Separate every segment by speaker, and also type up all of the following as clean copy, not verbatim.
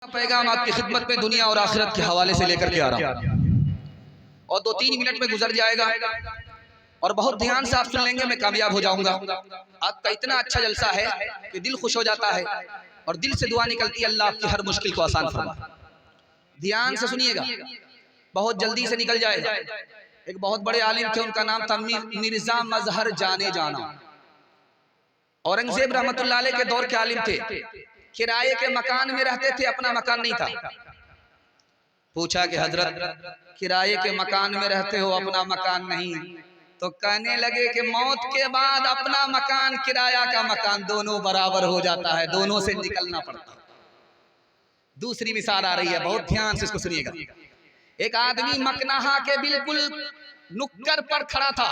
Speaker 1: पैगाम आपकी खिदमत में दुनिया और आखिरत के हवाले से लेकर के आ रहा हूँ और 2-3 मिनट में गुजर जाएगा और बहुत ध्यान से आप सुन लेंगे, मैं कामयाब हो जाऊंगा। आपका इतना अच्छा जलसा है कि दिल खुश हो जाता है और दिल से दुआ निकलती है अल्लाह आपकी हर मुश्किल को आसान फरमाए। ध्यान से सुनिएगा, बहुत जल्दी से निकल जाएगा। एक बहुत बड़े आलिम थे, उनका नाम था मिर्जा मजहर जाने जाना। औरंगजेब रहमतुल्लाह अलैह के दौर के आलिम थे। किराए के मकान में रहते थे, अपना मकान नहीं था। पूछा कि हजरत किराए के मकान में रहते हो, अपना मकान नहीं, तो कहने लगे कि मौत के बाद अपना मकान किराया का मकान दोनों बराबर हो जाता है, दोनों से निकलना पड़ता है। दूसरी मिसाल आ रही है, बहुत ध्यान से इसको सुनिएगा। एक आदमी मकनहा के बिल्कुल नुक्कर पर खड़ा था।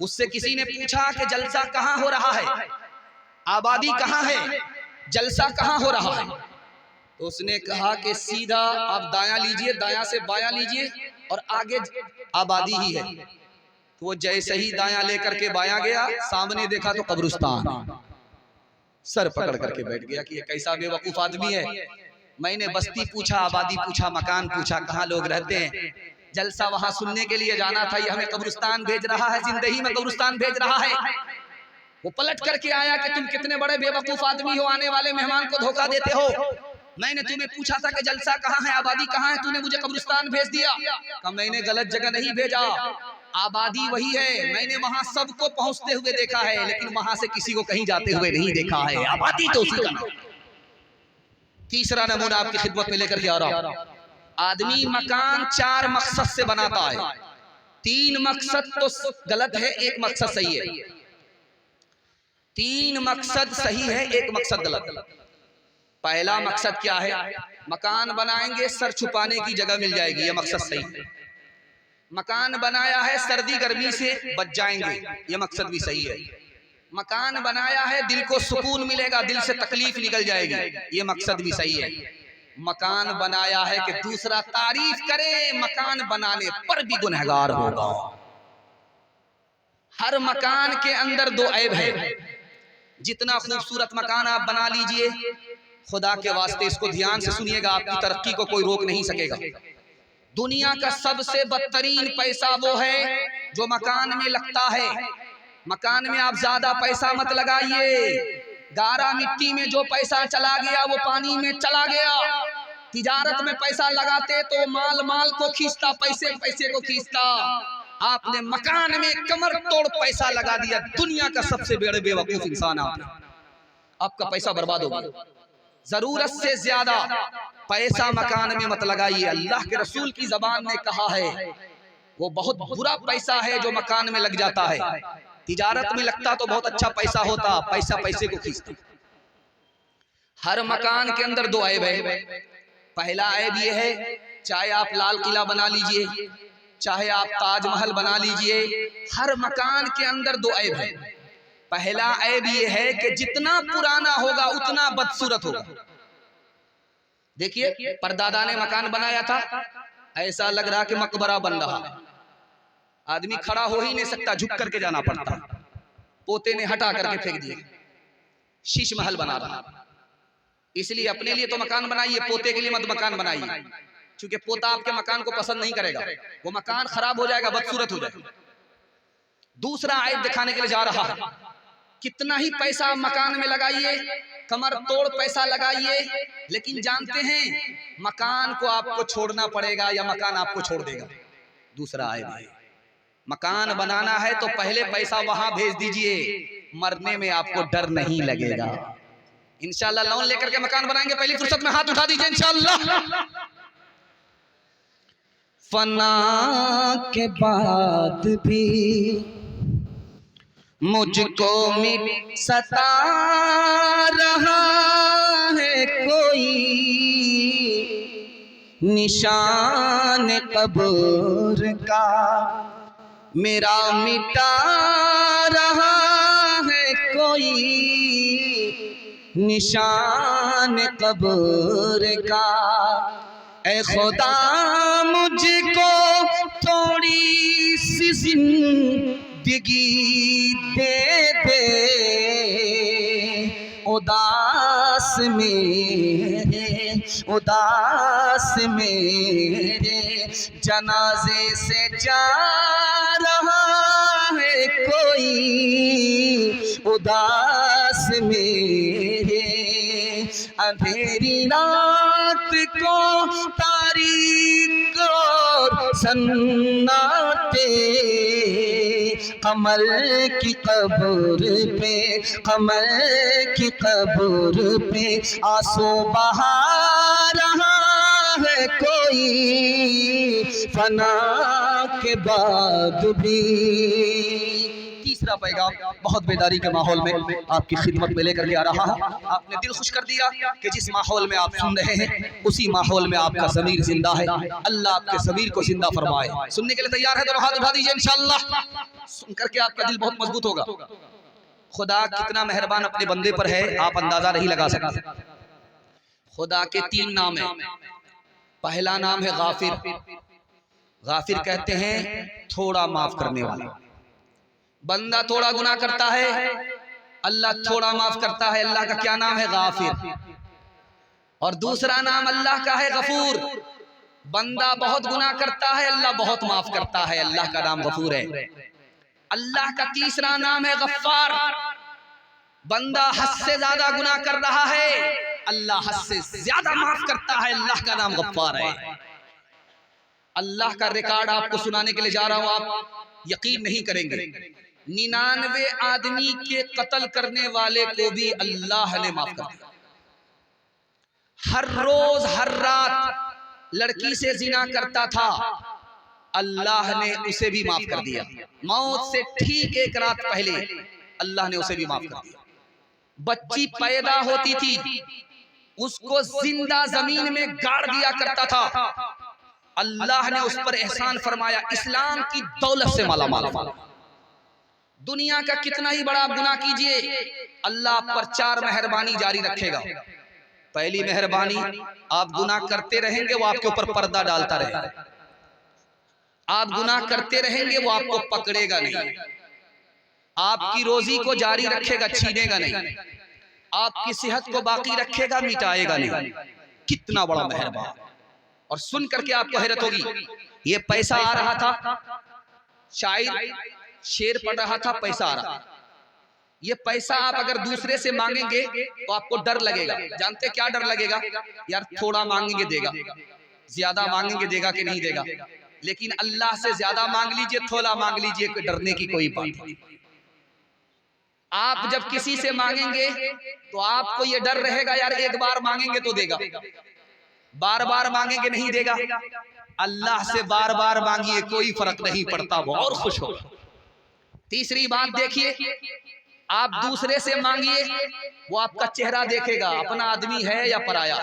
Speaker 1: उससे किसी ने पूछा कि जलसा कहाँ हो रहा है, आबादी कहाँ है, जलसा कहाँ हो रहा है? तो उसने कहा कि सीधा आप दायां लीजिए, दायां से बायां लीजिए और आगे आबादी ही है। तो वो जैसे ही दायां लेकर के बायां गया, सामने देखा तो कब्रिस्तान। सर पकड़ करके बैठ गया कि ये कैसा बेवकूफ आदमी है। मैंने बस्ती पूछा, आबादी पूछा, मकान पूछा, कहाँ लोग रहते हैं, जलसा वहां सुनने के लिए जाना था, ये हमें कब्रिस्तान भेज रहा है, जिंदगी में कब्रिस्तान भेज रहा है। वो पलट करके आया कि तुम कितने बड़े बेवकूफ आदमी हो, आने वाले मेहमान को धोखा देते हो। मैंने तुम्हें पूछा था कि जलसा कहाँ है, आबादी कहाँ है, तूने मुझे कब्रिस्तान भेज दिया। कहा मैंने गलत जगह नहीं भेजा, आबादी वही है, मैंने वहां सबको पहुंचते हुए देखा है, लेकिन वहां से किसी को कहीं जाते हुए नहीं देखा है, आबादी तो उसी का। तीसरा नमूना आपकी खिदमत में लेकर के आ रहा हूं। आदमी मकान 4 मकसद से बनाता है। 3 मकसद तो गलत है, 1 मकसद सही है। 3 मकसद सही है, 1 मकसद गलत। पहला मकसद क्या है? मकान बनाएंगे, सर छुपाने की जगह मिल जाएगी, ये मकसद सही है। मकान बनाया है, सर्दी गर्मी से बच जाएंगे, ये मकसद भी सही है। मकान बनाया है, दिल को सुकून मिलेगा, दिल से तकलीफ निकल जाएगी, ये मकसद भी सही है। मकान बनाया है कि दूसरा तारीफ करे, मकान बनाने पर भी गुनहगार होगा। हर मकान के अंदर 2 ऐब है। जितना खूबसूरत मकान आप बना लीजिए, खुदा के वास्ते इसको ध्यान से सुनिएगा, आपकी तरक्की को कोई रोक नहीं सकेगा। दुनिया का सबसे बदतरीन पैसा वो है जो मकान में लगता है। मकान में आप ज्यादा पैसा मत लगाइए। गारा मिट्टी में जो पैसा चला गया वो पानी में चला गया। तिजारत में पैसा लगाते तो माल माल को खींचता, पैसे पैसे को खींचता। आपने मकान में कमर तोड़ पैसा लगा दिया। दुनिया का सबसे बड़े बेवकूफ इंसान आपका पैसा बर्बाद होगा। जरूरत से ज्यादा पैसा मकान में मत लगाइए। अल्लाह के रसूल की जबान ने कहा है वो बहुत बुरा पैसा है जो मकान में लग जाता है। तिजारत में लगता तो बहुत अच्छा पैसा होता, पैसा पैसे को खींचता। हर मकान के अंदर 2 ऐब है। पहला ऐब ये है, चाहे आप लाल किला बना लीजिए, चाहे आप ताजमहल बना लीजिए, हर मकान के अंदर 2 ऐब है। पहला ऐब ये है कि जितना पुराना होगा उतना बदसूरत होगा। देखिए परदादा ने मकान बनाया था, ऐसा लग रहा कि मकबरा बन रहा है। आदमी खड़ा हो ही नहीं सकता, झुक करके जाना पड़ता। पोते ने हटा करके फेंक दिया, शीश महल बना रहा। इसलिए अपने लिए तो मकान बनाइए, पोते के लिए मत मकान बनाइए, क्योंकि पोता आपके मकान को पसंद नहीं करेगा, वो मकान खराब हो जाएगा, बदसूरत हो जाएगा। दूसरा ऐब दिखाने के लिए जा रहा है। कितना ही पैसा मकान में लगाइए, कमर तोड़ पैसा लगाइए, लेकिन जानते हैं मकान को आपको छोड़ना पड़ेगा या मकान आपको छोड़ देगा। दूसरा ऐब है, मकान बनाना है तो पहले पैसा वहां भेज दीजिए, मरने में आपको डर नहीं लगेगा। इंशाल्लाह लोन लेकर के मकान बनाएंगे, पहली फुर्सत में हाथ उठा दीजिए इंशाल्लाह। फना के बाद भी मुझको मिट सता रहा है कोई, निशान कब्र का मेरा मिटा रहा है कोई, निशान कब्र का। ऐ खुदा मुझको थोड़ी सी जिंदगी दे दे, उदास मेरे उदास मेरे जनाजे से जा रहा है कोई, उदास मेरे अंधेरी रात को तारीक और सन्नाटे, कमर की कब्र पे, कमर की कब्र पे आंसू बहा रहा है कोई, फना के बाद भी। तीसरा पैगाम बहुत बेदारी के माहौल में आपकी खिदमत में लेकर के आ रहा है। आपने दिल खुश कर दिया कि जिस माहौल में आप सुन रहे हैं उसी माहौल में आपका ज़मीर जिंदा है। अल्लाह आपके ज़मीर को जिंदा फरमाए। सुनने के लिए तैयार है तो हाथ उठा दीजिए इंशाअल्लाह। सुन करके आपका दिल बहुत मजबूत होगा। खुदा कितना मेहरबान अपने बंदे पर है, आप अंदाजा नहीं लगा सकते। खुदा के 3 नाम है। पहला नाम है गाफिर। गाफिर कहते हैं थोड़ा माफ करने वाला। बंदा थोड़ा गुनाह करता है, अल्लाह थोड़ा माफ करता है। अल्लाह का क्या नाम है? गाफिर। और दूसरा नाम अल्लाह का है गफूर। बंदा बहुत गुनाह करता है, अल्लाह बहुत माफ करता है। अल्लाह का नाम गफूर है। अल्लाह का तीसरा नाम है गफ्फार। बंदा हद से ज्यादा गुनाह कर रहा है, अल्लाह हद से ज्यादा माफ करता है। अल्लाह का नाम गफ्फार है। अल्लाह का रिकॉर्ड आपको सुनाने के लिए जा रहा हूं, आप यकीन नहीं करेंगे। 99 आदमी के कत्ल करने वाले को भी अल्लाह ने माफ कर दिया। हर रोज हर रात लड़की से जिना करता था, अल्लाह ने उसे भी माफ कर दिया। मौत से ठीक 1 रात पहले अल्लाह ने उसे भी माफ कर दिया। बच्ची पैदा होती थी, उसको जिंदा जमीन में गाड़ दिया करता था, अल्लाह ने उस पर एहसान फरमाया, इस्लाम की दौलत से माला माल। दुनिया का कितना ही बड़ा गुनाह कीजिए, अल्लाह पर 4 मेहरबानी जारी रखेगा। पहली मेहरबानी, आप गुनाह करते रहेंगे वो आपके ऊपर पर्दा डालता रहेगा। आप गुनाह करते रहेंगे वो आपको पकड़ेगा नहीं, आपकी रोजी को जारी रखेगा, छीनेगा नहीं, आपकी सेहत को बाकी रखेगा, मिटाएगा नहीं। कितना बड़ा मेहरबान। और सुन करके आपको हैरत होगी, ये पैसा आ रहा था, शायद शेर पड़ रहा था, पैसा आ रहा था। ये पैसा आप अगर दूसरे से मांगेंगे तो आपको डर लगेगा। जानते क्या डर लगेगा? यार थोड़ा मांगेंगे देगा, ज्यादा मांगेंगे देगा कि नहीं देगा। लेकिन अल्लाह से ज्यादा मांग लीजिए, थोड़ा मांग लीजिए, डरने की कोई बात नहीं। आप जब किसी से मांगेंगे तो आपको ये डर रहेगा, यार एक बार मांगेंगे तो देगा, बार बार मांगेंगे नहीं देगा। अल्लाह से बार बार मांगिए, कोई फर्क नहीं पड़ता, वो और खुश हो। तीसरी बात देखिए, आप दूसरे से मांगिए, वो आपका चेहरा देखेगा, अपना आदमी है या पराया।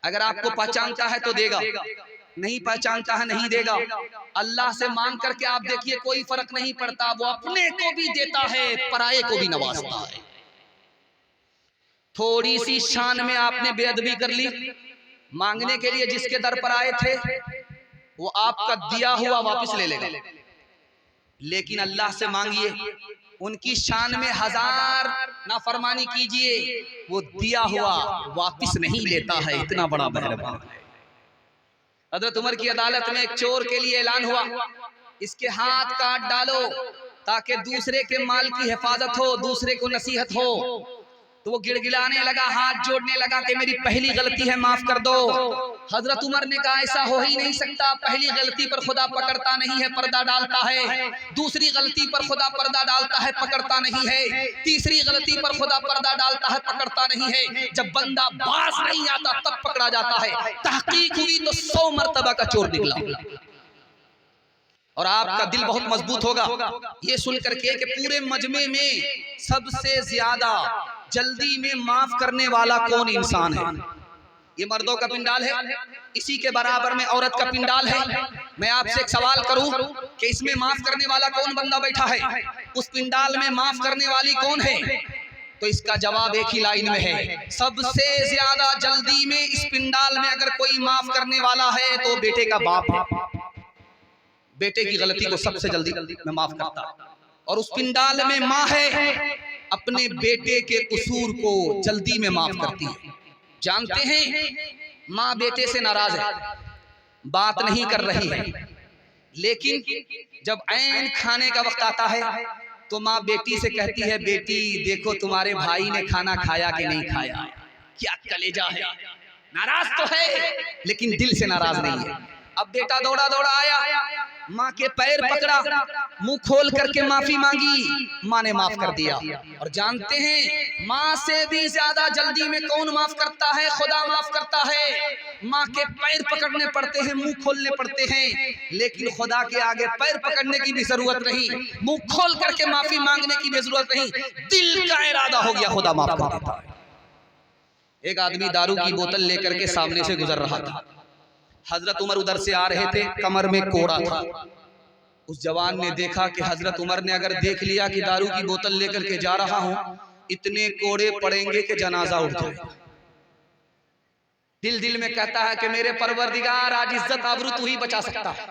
Speaker 1: अगर आपको पहचानता है तो देगा, नहीं पहचानता है नहीं देगा। अल्लाह से मांग करके आप देखिए, कोई फर्क नहीं पड़ता, वो अपने को भी देता है, पराये को भी नवाजता है। थोड़ी सी शान में आपने बेअदबी कर ली, मांगने के लिए जिसके दर पर आए थे वो आपका दिया हुआ वापस ले लेगा। लेकिन अल्लाह से मांगिए, उनकी शान में 1000 नाफरमानी कीजिए, वो दिया हुआ वापस नहीं लेता है। इतना बड़ा मेहरबान है। हज़रत उमर की अदालत में एक चोर के लिए ऐलान हुआ, इसके हाथ काट डालो ताकि दूसरे के माल की हिफाजत हो, दूसरे को नसीहत हो। तो वो गिड़गिड़ाने लगा, हाथ जोड़ने लगा कि मेरी पहली गलती है, माफ कर दो। हजरत उमर ने कहा ऐसा हो ही नहीं सकता, पहली गलती पर खुदा पकड़ता नहीं है, पर्दा डालता है। दूसरी गलती पर खुदा पर्दा डालता है, पकड़ता नहीं है। तीसरी गलती पर खुदा पर्दा डालता है, पकड़ता नहीं है। जब बंदा बाज नहीं आता तब पकड़ा जाता है। तहकीक हुई तो 100 मर्तबा का चोर निकला। और आपका दिल बहुत मजबूत होगा ये सुन करके कि पूरे मजमे में सबसे ज्यादा जल्दी में माफ करने वाला कौन इंसान है। ये मर्दों का पिंडाल है, इसी के बराबर में औरत का पिंडाल है। मैं आपसे एक सवाल करूं कि इसमें माफ करने वाला कौन बंदा बैठा है, उस पिंडाल में माफ करने वाली कौन है? तो इसका जवाब एक ही लाइन में है, सबसे ज्यादा जल्दी में इस पिंडाल में अगर कोई माफ करने वाला है तो बेटे का बाप है। बेटे की गलती को सबसे जल्दी में माफ करता है। और उस पिंडाल में माँ है, अपने बेटे के कसूर को जल्दी में माफ करती है। जानते हैं माँ बेटे से नाराज है, बात नहीं कर रही है, लेकिन जब ऐन खाने का वक्त आता है तो माँ बेटी से कहती है, बेटी देखो तुम्हारे भाई ने खाना खाया कि नहीं खाया। क्या कलेजा है, नाराज तो है लेकिन दिल से नाराज नहीं है। अब बेटा दौड़ा दौड़ा आया, माँ के पैर पकड़ा, मुंह खोल करके माफी मांगी, माँ ने माफ कर दिया। और जानते हैं माँ से भी ज्यादा जल्दी में कौन माफ करता है? खुदा माफ करता है। माँ के पैर पकड़ने पड़ते हैं, मुंह खोलने पड़ते हैं, लेकिन खुदा के आगे पैर पकड़ने की भी जरूरत नहीं, मुंह खोल करके माफी मांगने की भी जरूरत नहीं, दिल का इरादा हो गया खुदा माफ कर देता है। एक आदमी दारू की बोतल लेकर के सामने से गुजर रहा था। हजरत उमर उधर से आ रहे थे, कमर में कोड़ा था। उस जवान ने देखा कि हजरत उमर ने अगर देख लिया कि दारू की बोतल लेकर के जा रहा हूं, इतने कोड़े पड़ेंगे कि जनाजा उठ जाएगा। दिल दिल में कहता है कि मेरे परवरदिगार आज इज्जत आबरू तू ही बचा सकता है।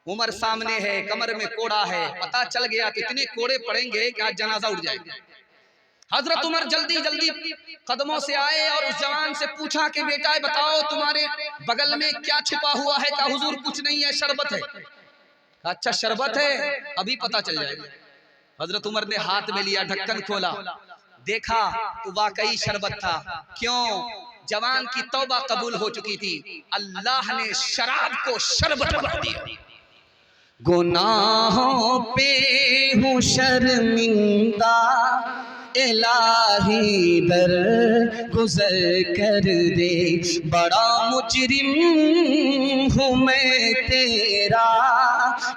Speaker 1: उमर सामने है, कमर में कोड़ा है, पता चल गया कि इतने कोड़े पड़ेंगे कि आज जनाजा उठ जाएगा। हजरत उमर जल्दी जल्दी कदमों से आए और उस जवान से पूछा कि बेटा बताओ तुम्हारे बगल में क्या छुपा हुआ है? कहा हुजूर कुछ नहीं है, शरबत है। अच्छा शरबत है, अभी पता चल जाएगा। हजरत उमर ने हाथ में लिया, ढक्कन खोला, देखा तो वाकई शरबत था। क्यों? जवान की तौबा कबूल हो चुकी थी, अल्लाह ने शराब को शरबत बना दिया। गुनाहों पे हूँ शर्मिंदा, इलाही दर गुजर कर दे, बड़ा मुजरिम हूँ मैं तेरा,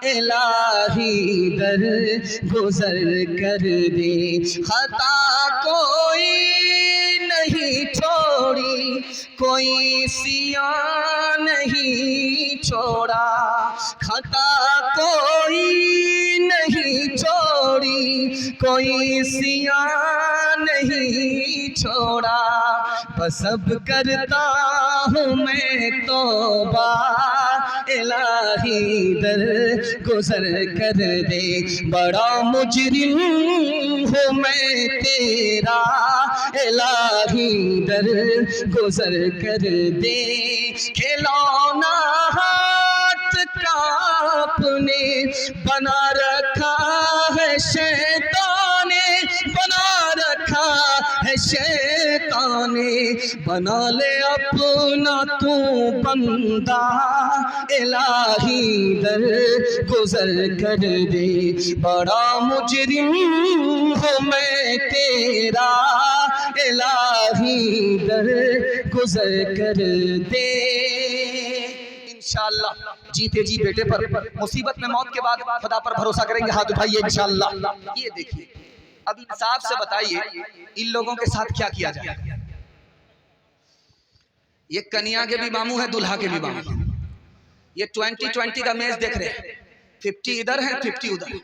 Speaker 1: इलाही दर गुजर कर दे। खता कोई नहीं छोड़ी, कोई सिया नहीं छोड़ा, खता कोई नहीं छोड़ी, कोई सिया नहीं छोड़ा। बस अब करता हूँ मैं तौबा, इलाही दर गुजर कर दे, बड़ा मुजरिम हूँ मैं तेरा, इलाही दर गुजर कर दे। खिलौना हाथ का अपने बना रखा है शैतान ने, बना रखा है शैतान ने, बना ले अपना तू बंदा, इलाही दर गुजर कर दे, बड़ा मुजरिम हूँ मैं तेरा, इलाही दर गुजर कर दे। इंशाअल्लाह जीते जी बेटे पर, मुसीबत में मौत के बाद खुदा पर भरोसा करेंगे। हाथ उठाइए इंशाअल्लाह। ये देखिए, अब इंसाफ से बताइए इन लोगों के साथ क्या किया जाए। ये कन्या के भी मामू है, दुल्हा के भी मामू। ये 2020 का मैच देख रहे हैं, 50 इधर है 50 उधर।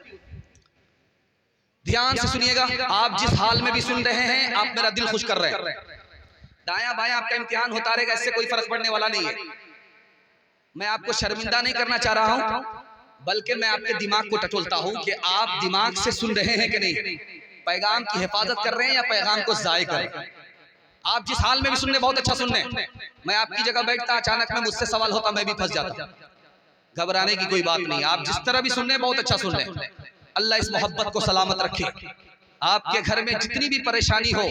Speaker 1: ध्यान से सुनिएगा, आप जिस हाल में भी सुन रहे हैं आप मेरा दिल खुश कर रहे हैं। दाया बाया आपका इम्तिहान होता रहेगा, इससे कोई फर्क पड़ने वाला नहीं है। मैं आपको शर्मिंदा नहीं करना चाह रहा हूं, बल्कि मैं आपके दिमाग को टटोलता हूं कि आप दिमाग से सुन रहे हैं कि नहीं, पैगाम की हिफाजत कर रहे हैं या पैगाम को जाये कर रहे हैं। आप जिस हाल में भी सुन रहे, बहुत अच्छा सुन रहे। मैं आपकी जगह बैठता, अचानक में मुझसे सवाल होता, मैं भी फंस जाता। घबराने की कोई बात नहीं, आप जिस तरह भी सुन रहे बहुत अच्छा सुन रहे। अल्लाह इस मोहब्बत को सलामत रखे। आपके घर में जितनी भी परेशानी हो,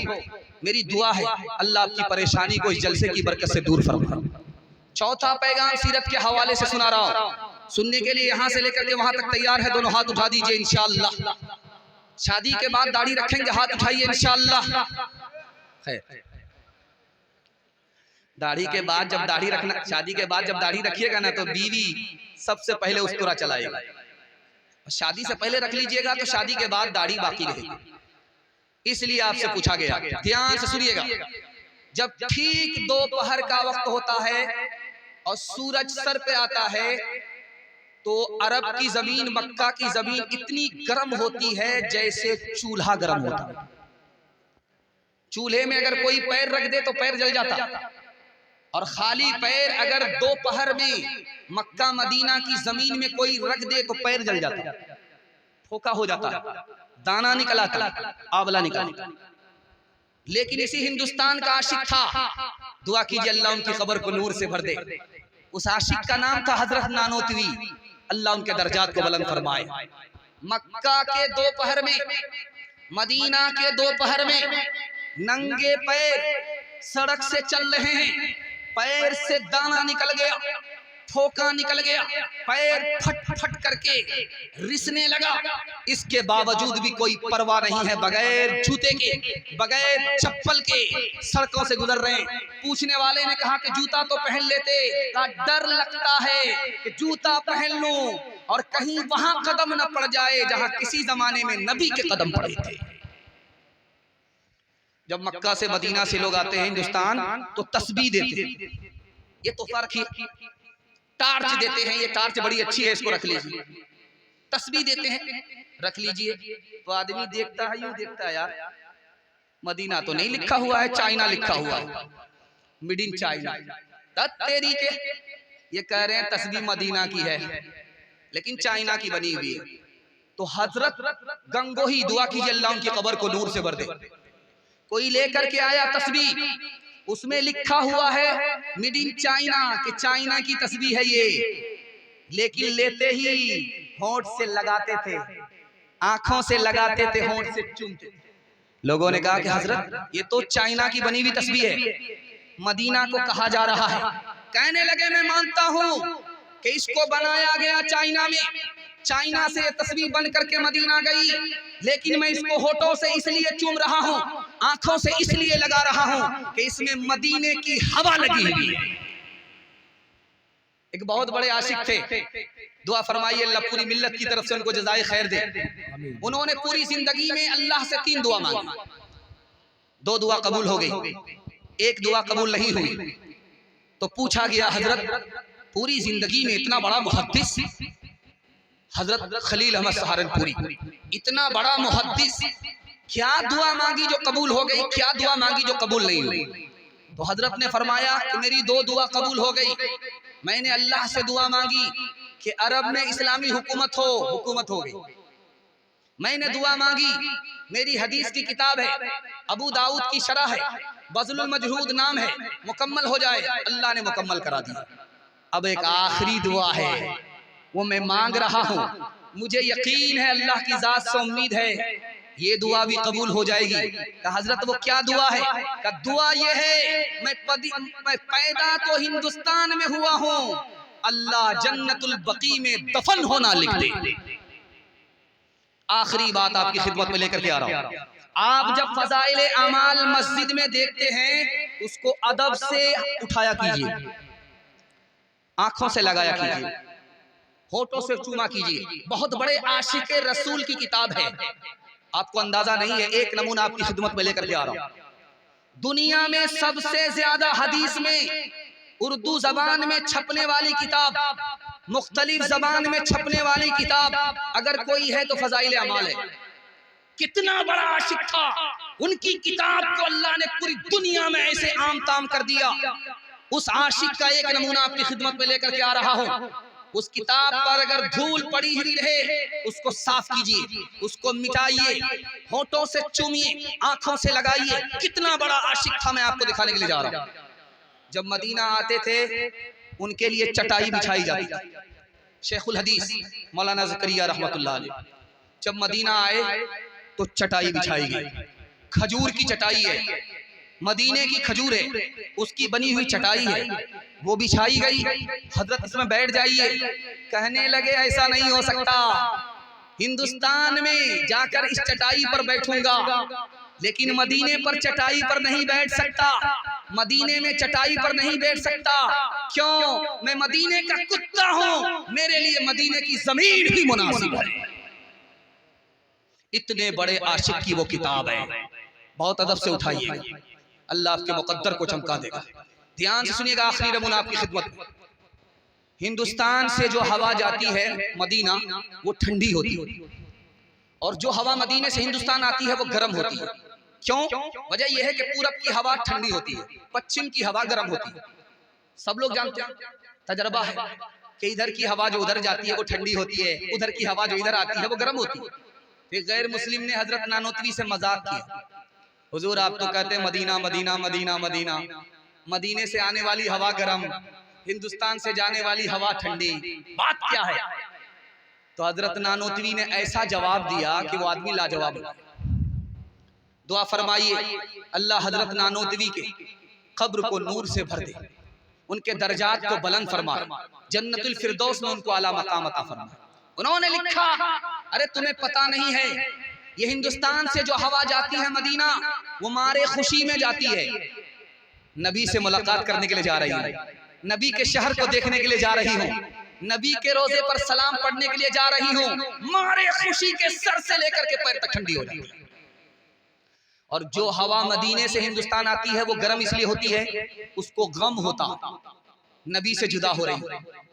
Speaker 1: मेरी दुआ है अल्लाह आपकी परेशानी को इस जलसे की बरकत से दूर फरमाए। चौथा पैगाम सीरत के हवाले से सुना रहा हूं, सुनने के लिए यहां से लेकर के वहां तक तैयार है? दोनों हाथ उठा दीजिए इंशाअल्लाह। शादी के बाद दाढ़ी रखेंगे, हाथ उठाइए इंशाअल्लाह। दाढ़ी के बाद जब दाढ़ी रखना, शादी के बाद जब दाढ़ी रखिएगा ना तो बीवी सबसे पहले उस्तरा चलाएगा। शादी से पहले रख लीजिएगा तो शादी के बाद दाढ़ी बाकी रहेगी। इसलिए आपसे पूछा गया, ध्यान से सुनिएगा। जब ठीक दोपहर का वक्त होता है और सूरज सर पे आता है तो अरब की जमीन, मक्का की जमीन इतनी गर्म होती है जैसे चूल्हा गर्म होता है। चूल्हे में अगर कोई पैर रख दे तो पैर जल जाता, और खाली पैर अगर दोपहर में मक्का मदीना की जमीन में कोई रख दे तो पैर जल जाता, फोका हो जाता, दाना निकल आता, आंवला निकल। लेकिन इसी हिंदुस्तान का आशिक था। दुआ कीजिए अल्लाह उनकी कब्र को नूर से भर दे। उस आशिक का नाम था हजरत नानोतवी, अल्लाह उनके दर्जात को बुलंद फरमाए। मक्का के दोपहर में, मदीना के दोपहर में नंगे पैर सड़क से चल रहे हैं, पैर से दाना निकल गया, फोका निकल गया, पैर फट फट करके रिसने लगा। इसके बावजूद भी कोई परवाह नहीं है, बगैर जूते के, बगैर चप्पल के सड़कों से गुजर रहे हैं। पूछने वाले ने कहा कि जूता तो पहन लेते, का डर लगता है कि जूता पहन लूं और कहीं वहां कदम न पड़ जाए जहां किसी जमाने में नबी के कदम पड़े थे। जब मक्का से मदीना से लोग आते हैं हिंदुस्तान तो तस्बीह देते हैं। ये तोहफा रखिए, टार्च देते हैं, ये टार्च बड़ी अच्छी है, इसको रख लीजिए। तस्बीह देते हैं, रख लीजिए। तो आदमी देखता है, यूं देखता है, यार मदीना तो नहीं लिखा हुआ है, चाइना लिखा हुआ है, मेड इन चाइना। तेरी के ये कह रहे हैं तस्बीह मदीना की है लेकिन चाइना की बनी हुई है। तो हजरत गंगोही, दुआ कीजिए अल्लाह उनकी कब्र को नूर से भर दे। कोई लेकर के आया तस्बीह, उसमें लिखा हुआ है मेड इन चाइना, कि चाइना की तस्बीह है ये, लेकिन लेते ही होंठ से लगाते थे, आंखों से लगाते थे, होंठ से चूमते थे। लोगों ने कहा कि हजरत ये तो चाइना की बनी हुई तस्बीह है, मदीना को कहा जा रहा है। कहने लगे मैं मानता हूं कि इसको बनाया गया चाइना में, चाइना से तस्बीह बन करके मदीना गई, लेकिन मैं इसको होठों से इसलिए चूम रहा हूं, आंखों से इसलिए लगा रहा हूं कि इसमें मदीने की हवा लगी हुई है। एक बहुत बड़े आशिक थे, दुआ फरमाइए अल्लाह पूरी मिल्लत की तरफ से उनको जज़ाए खैर दे। उन्होंने पूरी जिंदगी में अल्लाह से 3 दुआ मांगी, 2 दुआ कबूल हो गई, 1 दुआ कबूल नहीं हुई। तो पूछा गया हजरत पूरी जिंदगी में इतना बड़ा मुहद्दिस हजरत खलील अहमद सहारनपुरी, इतना बड़ा मुहद्दिस, क्या दुआ मांगी जो कबूल हो गई, क्या दुआ मांगी जो कबूल नहीं हुई? तो हजरत ने फरमाया कि मेरी 2 दुआ कबूल हो गई। मैंने अल्लाह से दुआ मांगी कि अरब में इस्लामी हुकूमत हो, हुकूमत हो गई। मैंने दुआ मांगी मेरी हदीस की किताब है, अबू दाऊद की शरह है, बज़लुल मजहूद नाम है, मुकम्मल हो जाए, अल्लाह ने मुकम्मल करा दिया। अब एक आखिरी दुआ है, वो मैं मांग रहा हूँ, मुझे यकीन है अल्लाह की जात से उम्मीद है ये दुआ भी कबूल हो जाएगी। कहा हजरत वो क्या दुआ है? कहा दुआ ये है मैं पैदा तो हिंदुस्तान में हुआ हूँ, अल्लाह जन्नतुल बकी में दफन होना लिख दे। आखिरी बात आपकी खिदमत में लेकर के आ रहा हूँ। आप जब फज़ाइल अमाल मस्जिद में देखते हैं उसको अदब से उठाया कीजिए, आंखों से लगाया कीजिए, होठों से चूमा कीजिए। बहुत बड़े आशिक रसूल की किताब है, आपको अंदाजा नहीं है। एक नमूना आपकी खिदमत में लेकर के आ रहा हूं। दुनिया में सबसे ज्यादा हदीस में उर्दू जबान में छपने वाली किताब, मुख्तलिफ जबान में छपने वाली किताब अगर कोई है तो फज़ाइल अमाल है। कितना बड़ा आशिक था, उनकी किताब को अल्लाह ने पूरी दुनिया में ऐसे आम ताम कर दिया। उस आशिक का एक नमूना आपकी खिदमत में लेकर के आ रहा हूं। उस किताब पर अगर धूल पड़ी हुई रहे उसको साफ कीजिए, उसको मिटाइए, होठों से चूमिए, आंखों से लगाइए। कितना बड़ा आशिक था, मैं आपको दिखाने के लिए जा रहा हूं। जब मदीना आते थे उनके लिए चटाई बिछाई जाती थी। शेखुल हदीस मौलाना ज़करिया रहमतुल्लाह अलैह जब मदीना आए तो चटाई बिछाई गई। खजूर की चटाई है, मदीने की खजूर है, उसकी बनी हुई चटाई है, वो बिछाई गई। हजरत इसमें बैठ जाइए। कहने लगे ऐसा नहीं हो सकता, हिंदुस्तान में जाकर इस चटाई पर बैठूंगा लेकिन मदीने पर चटाई पर नहीं बैठ सकता, मदीने में चटाई पर नहीं बैठ सकता। क्यों? मैं मदीने का कुत्ता हूं, मेरे लिए मदीने की जमीन ही मुनासिब है। इतने बड़े आशिक की वो किताब है, बहुत अदब से उठाइएगा, अल्लाह आपके मुकद्दर को चमका देगा। ध्यान से सुनिएगा, आखिरी नमूना आपकी खिदमत में। हिंदुस्तान से जो हवा जाती है मदीना वो ठंडी होती है, और जो हवा मदीने से हिंदुस्तान आती है वो गर्म होती है। क्यों? वजह यह है कि पूरब की हवा ठंडी होती है, पश्चिम की हवा गर्म होती है। सब लोग जानते हैं, तजर्बा है कि इधर की हवा जो उधर जाती है वो ठंडी होती है, उधर की हवा जो इधर आती है वो गर्म होती है। फिर गैर मुस्लिम ने हजरत नानोतवी से मजाक किया, हुजूर आप तो कहते हैं मदीना मदीना मदीना मदीना, मदीने से आने वाली हवा गर्म, हिंदुस्तान से जाने वाली हवा ठंडी, बात क्या है? तो हजरत नानोतवी ने ऐसा जवाब दिया कि वो आदमी लाजवाब हो गया। दुआ फरमाइए अल्लाह हजरत नानोतवी के कब्र को नूर से भर दे, उनके दर्जात को बुलंद फरमाए, जन्नतुल फिरदौस में उनको आला मकाम अता फरमाए। उन्होंने लिखा, अरे तुम्हें पता नहीं है, ये हिंदुस्तान से जो हवा जाती है मदीना, वो मारे खुशी में जाती है। नबी से मुलाकात करने के लिए जा रही हूँ, नबी के शहर को देखने के लिए जा रही हूँ, नबी के रोजे पर सलाम पढ़ने के लिए जा रही हूँ, मारे खुशी के सर से लेकर के पैर तक ठंडी हो जाती है। और जो हवा मदीने से हिंदुस्तान आती है वो गर्म इसलिए होती है, उसको गम होता, नबी से जुदा हो रही हूँ,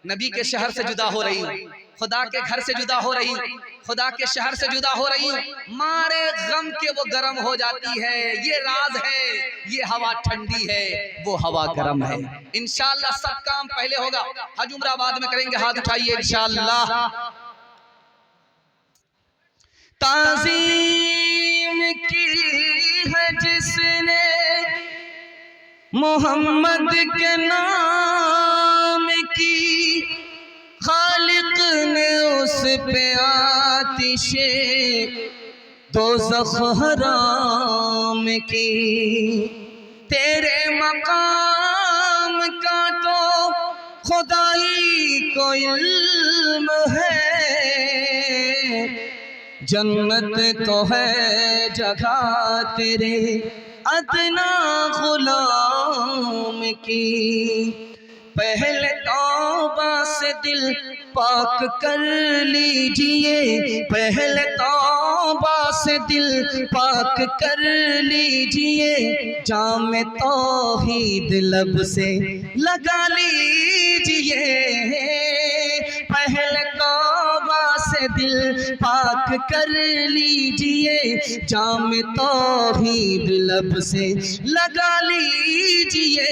Speaker 1: नबी के शहर से जुदा हो रही हूँ, खुदा के घर से जुदा हो रही हूँ, खुदा के शहर से जुदा हो रही हूँ, मारे गम के वो गर्म हो जाती है। ये राज है, ये हवा ठंडी है, वो हवा गर्म है। इंशाअल्लाह सब काम पहले होगा, हज उम्रा बाद में करेंगे। हाथ उठाइए इंशाअल्लाह। ताज़ीम की है जिसने मोहम्मद के नाम की, खालिक ने उस पे आतिशे दोज़ख हराम की। तेरे मकाम का तो खुदाई को इल्म है, जन्नत तो है जगह तेरे अदना गुलाम की। पहले तौबा से दिल पाक कर लीजिए, पहले तौबा से दिल पाक कर लीजिए, जाम तौहीद लब से लगा लीजिए। पहले तौबा से दिल पाक कर लीजिए, जाम तौहीद लब से लगा लीजिए।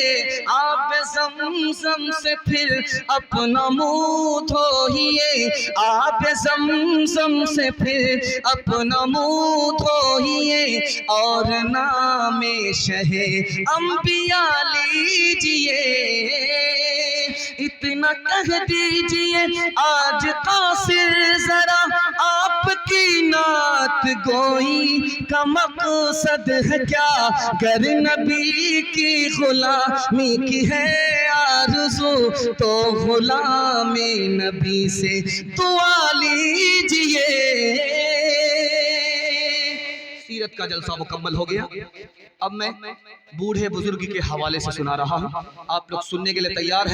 Speaker 1: आप ज़मज़म से फिर अपना मुँह धोइए, आप ज़मज़म से फिर अपना मुँह धोइए, और नामे शहे अंबिया लीजिए। इतना कह दीजिए आज कासिर जरा, आपकी नात गोई का मकसद है क्या? गर नबी की गुलामी की है आरज़ू, तो गुलामी नबी से दुआ लीजिए। सीरत का जलसा मुकम्मल हो गया। अब मैं बूढ़े बुजुर्ग के हवाले से सुना रहा हूँ, आप लोग सुनने के लिए तैयार हैं?